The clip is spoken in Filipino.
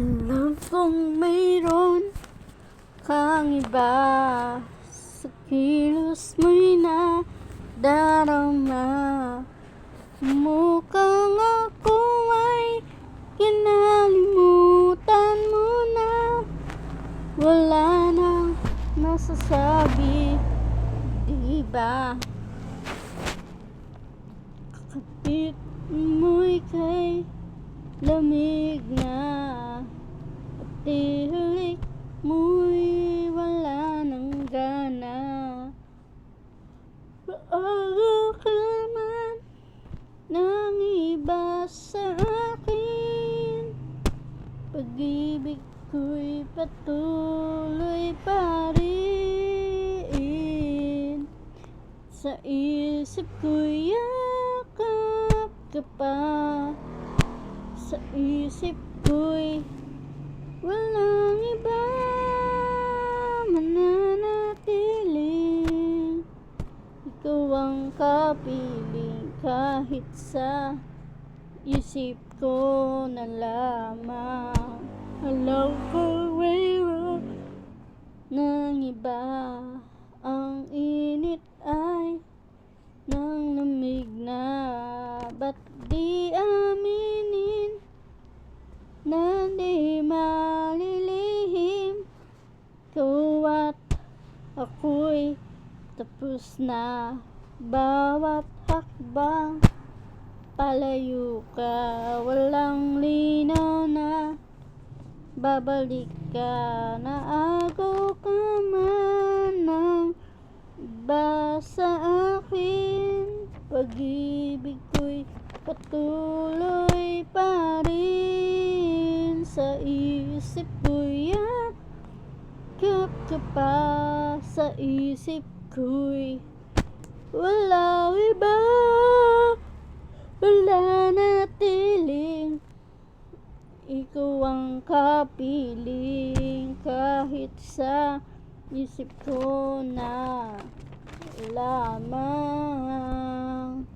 Alam kong mayroon kang iba, sa kilos mo'y nadarama. Mukhang ako ay kinalimutan mo na. Wala nang masasabi, di ba? Kakapit mo'y kay lamig na, at tilik mo'y wala ng gana. Maaga ka naman ng iba sa akin, pag-ibig ko'y patuloy pa rin. Sa isip ko'y yakap ka pa, sa isip ko'y walang iba mananatiling. Ikaw ang kapiling, kahit sa isip ko na lamang. Alam ko mayroon ng iba, ang init ay nang lamig na. Ba't di aminin na di malilihim? Ikaw at ako'y tapos na, bawat hakbang palayo ka. Walang linaw na babalik ka, naago ka man ng iba sa akin. Pag-ibig ko'y patuloy pa rin, sa isip ko'y yakap ka pa, sa isip ko'y walang iba mananatiling. Ikaw ang kapiling, kahit sa isip ko na lamang.